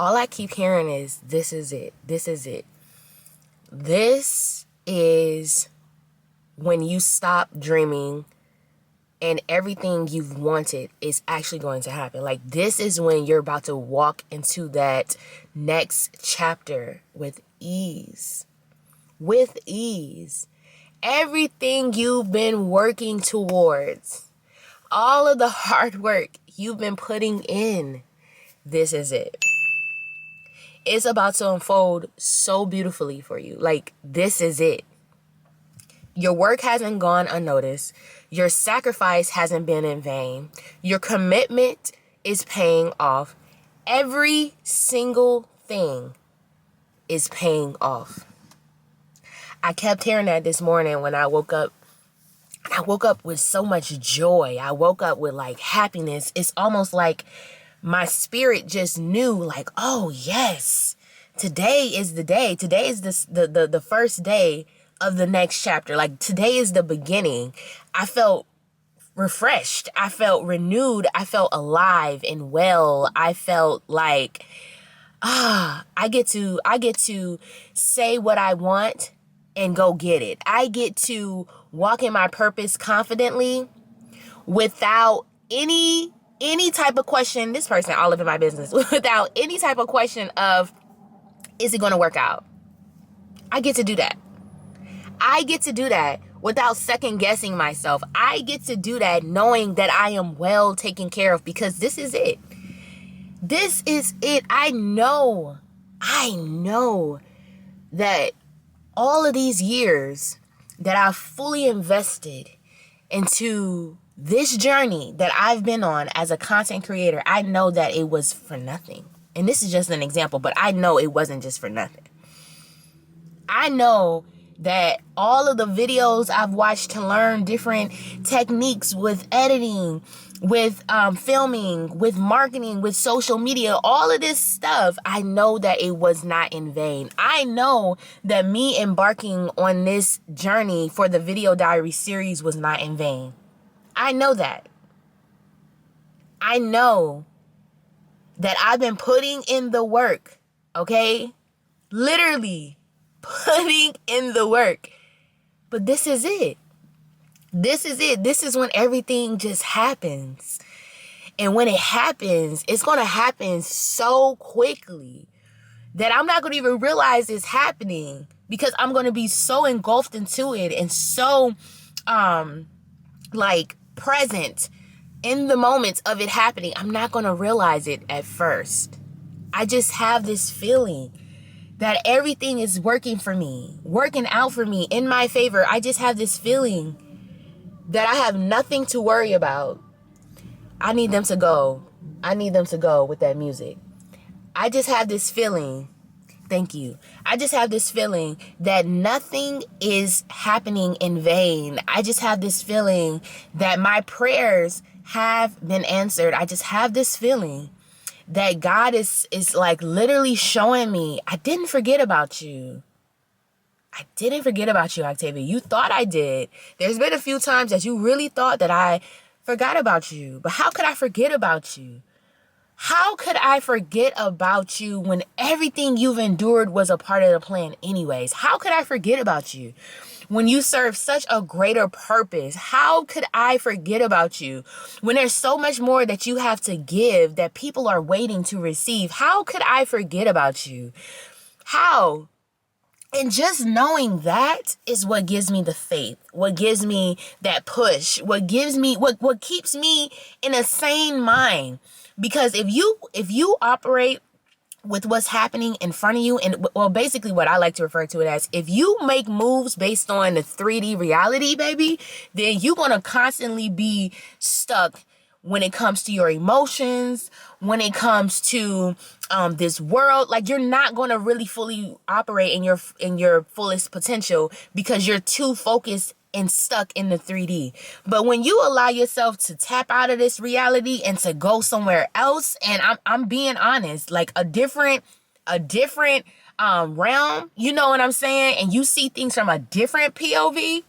all I keep hearing is, this is it. This is it. This is when you stop dreaming and everything you've wanted is actually going to happen. Like, this is when you're about to walk into that next chapter with ease. With ease. Everything you've been working towards, all of the hard work you've been putting in, this is it. It's about to unfold so beautifully for you. Like, this is it. Your work hasn't gone unnoticed. Your sacrifice hasn't been in vain. Your commitment is paying off. Every single thing is paying off. I kept hearing that this morning when I woke up. I woke up with so much joy. I woke up with like happiness. It's almost like my spirit just knew, like, oh yes, today is the day. Today is the first day of the next chapter. Like, today is the beginning. I felt refreshed. I felt renewed. I felt alive and well. I felt like, I get to say what I want and go get it. I get to walk in my purpose confidently without any type of question. This person all up in my business. Without any type of question of, is it going to work out? I get to do that. I get to do that without second guessing myself. I get to do that knowing that I am well taken care of, because this is it. This is it. I know that all of these years that I've fully invested into this journey that I've been on as a content creator, I know that it was for nothing. And this is just an example, but I know it wasn't just for nothing. I know that all of the videos I've watched to learn different techniques with editing, with filming, with marketing, with social media, all of this stuff, I know that it was not in vain. I know that me embarking on this journey for the Video Diary series was not in vain. I know that. I know that I've been putting in the work, okay? Literally putting in the work. But this is it. This is it. This is when everything just happens. And when it happens, it's going to happen so quickly that I'm not going to even realize it's happening, because I'm going to be so engulfed into it and so present in the moments of it happening. I'm not going to realize it at first. I just have this feeling that everything is working for me, working out for me in my favor. I just have this feeling that I have nothing to worry about. I need them to go. I need them to go with that music. I just have this feeling. Thank you. I just have this feeling that nothing is happening in vain. I just have this feeling that my prayers have been answered. I just have this feeling that God is like literally showing me, I didn't forget about you. I didn't forget about you, Octavia. You thought I did. There's been a few times that you really thought that I forgot about you. But how could I forget about you? How could I forget about you when everything you've endured was a part of the plan anyways? How could I forget about you when you serve such a greater purpose? How could I forget about you when there's so much more that you have to give that people are waiting to receive? How could I forget about you? How? And just knowing that is what gives me the faith, what gives me that push, what gives me, what keeps me in a sane mind. Because if you operate with what's happening in front of you, and well, basically what I like to refer to it as, if you make moves based on the 3D reality, baby, then you're going to constantly be stuck when it comes to your emotions, when it comes to this world. Like, you're not going to really fully operate in your fullest potential because you're too focused and stuck in the 3D. But when you allow yourself to tap out of this reality and to go somewhere else, and I'm being honest, like a different realm, you know what I'm saying? And you see things from a different POV,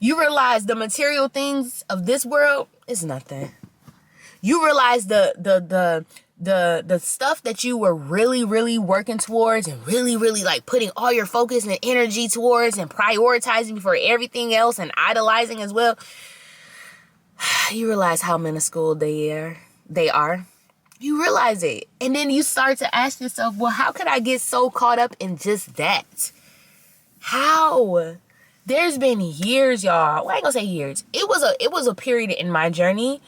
you realize the material things of this world is nothing. You realize the the stuff that you were really, really working towards and really, really like putting all your focus and energy towards and prioritizing before everything else and idolizing as well, you realize how minuscule they are. You realize it. And then you start to ask yourself, well, how could I get so caught up in just that? How? There's been years, y'all. Well, I ain't gonna say years. It was a period in my journey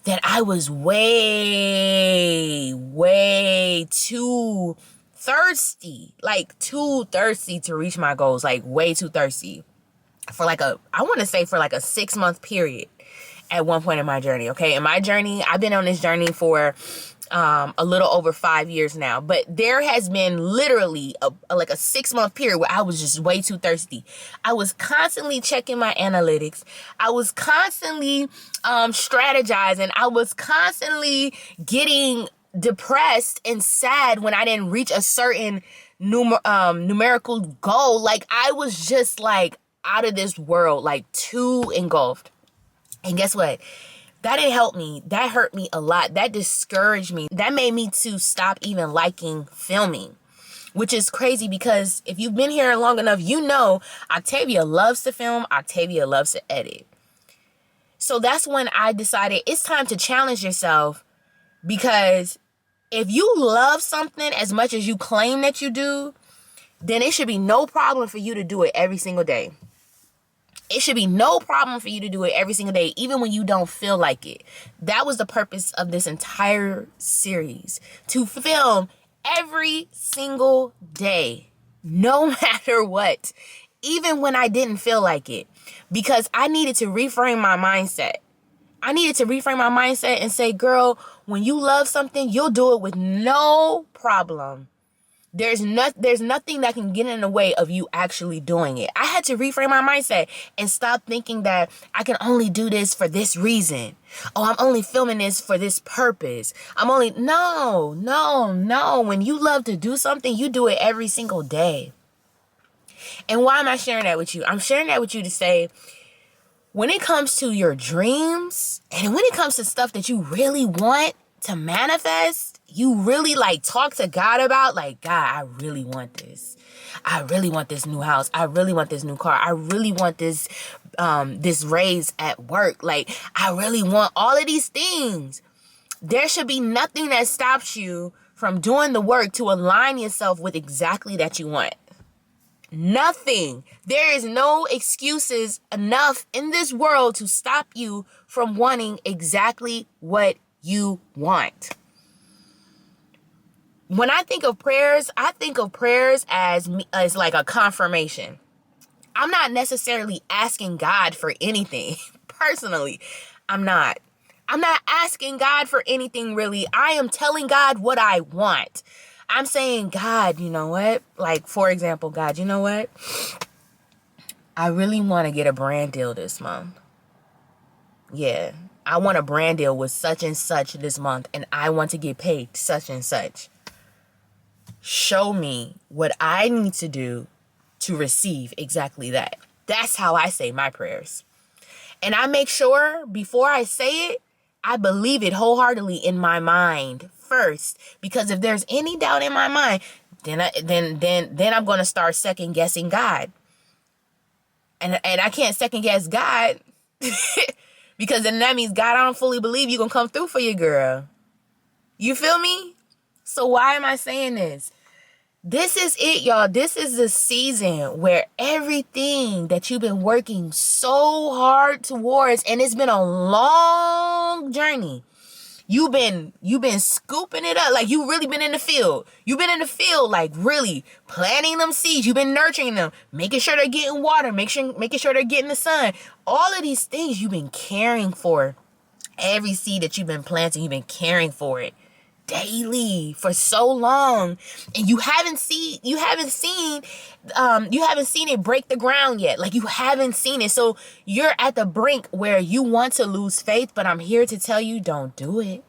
that I was way, way too thirsty. Like, too thirsty to reach my goals. Like, way too thirsty. For like a 6-month period at one point in my journey, okay? In my journey, I've been on this journey for a little over 5 years now, but there has been literally a 6-month period where I was just way too thirsty. I was constantly checking my analytics. I was constantly strategizing. I was constantly getting depressed and sad when I didn't reach a certain numerical goal. Like, I was just like out of this world, like too engulfed. And guess what? That didn't help me. That hurt me a lot. That discouraged me. That made me to stop even liking filming, which is crazy because if you've been here long enough, you know Octavia loves to film. Octavia loves to edit. So that's when I decided it's time to challenge yourself, because if you love something as much as you claim that you do, then it should be no problem for you to do it every single day. It should be no problem for you to do it every single day, even when you don't feel like it. That was the purpose of this entire series, to film every single day, no matter what, even when I didn't feel like it, because I needed to reframe my mindset. I needed to reframe my mindset and say, girl, when you love something, you'll do it with no problem. There's nothing that can get in the way of you actually doing it. I had to reframe my mindset and stop thinking that I can only do this for this reason. Oh, I'm only filming this for this purpose. No. When you love to do something, you do it every single day. And why am I sharing that with you? I'm sharing that with you to say, when it comes to your dreams and when it comes to stuff that you really want to manifest, you really like talk to God about, like, God, I really want this. I really want this new house. I really want this new car. I really want this raise at work. Like, I really want all of these things. There should be nothing that stops you from doing the work to align yourself with exactly that you want. Nothing. There is no excuses enough in this world to stop you from wanting exactly what you want. When I think of prayers as like a confirmation. I'm not necessarily asking God for anything. Personally, I'm not asking God for anything really. I am telling God what I want. I'm saying, God, you know what? Like, for example, God, you know what? I really want to get a brand deal this month. Yeah, I want a brand deal with such and such this month, and I want to get paid such and such. Show me what I need to do to receive exactly that. That's how I say my prayers. And I make sure before I say it, I believe it wholeheartedly in my mind first. Because if there's any doubt in my mind, then I'm going to start second guessing God. And I can't second guess God because then that means, God, I don't fully believe you're going to come through for your girl. You feel me? So why am I saying this? This is it, y'all. This is the season where everything that you've been working so hard towards, and it's been a long journey. You've been scooping it up. Like, you really been in the field. You've been in the field, like, really planting them seeds. You've been nurturing them, making sure they're getting water, making sure they're getting the sun. All of these things you've been caring for. Every seed that you've been planting, you've been caring for it daily for so long, and you haven't seen it break the ground yet. Like, you haven't seen it. So you're at the brink where you want to lose faith, but I'm here to tell you, don't do it.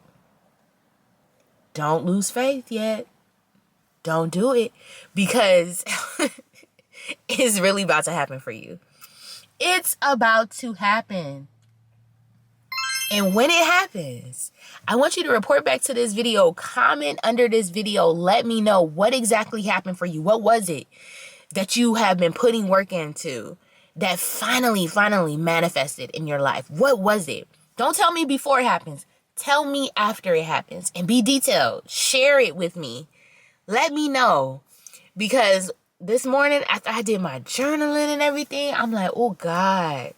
Don't lose faith yet. Don't do it, because it's really about to happen for you. It's about to happen. And when it happens, I want you to report back to this video, comment under this video, let me know what exactly happened for you. What was it that you have been putting work into that finally manifested in your life? What was it? Don't tell me before it happens. Tell me after it happens, and be detailed. Share it with me. Let me know. Because this morning, after I did my journaling and everything, I'm like, oh God,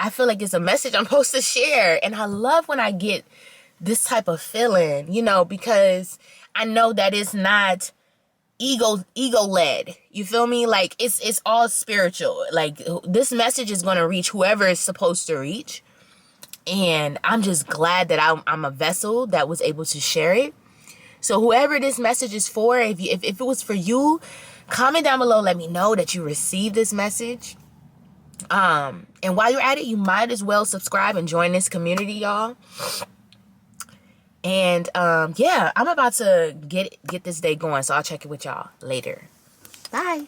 I feel like it's a message I'm supposed to share. And I love when I get this type of feeling, you know, because I know that it's not ego led. You feel me? Like it's all spiritual. Like this message is going to reach whoever it's supposed to reach. And I'm just glad that I'm a vessel that was able to share it. So whoever this message is for, if it was for you, comment down below. Let me know that you received this message. And while you're at it, you might as well subscribe and join this community, y'all. And yeah, I'm about to get this day going, so I'll check it with y'all later. Bye.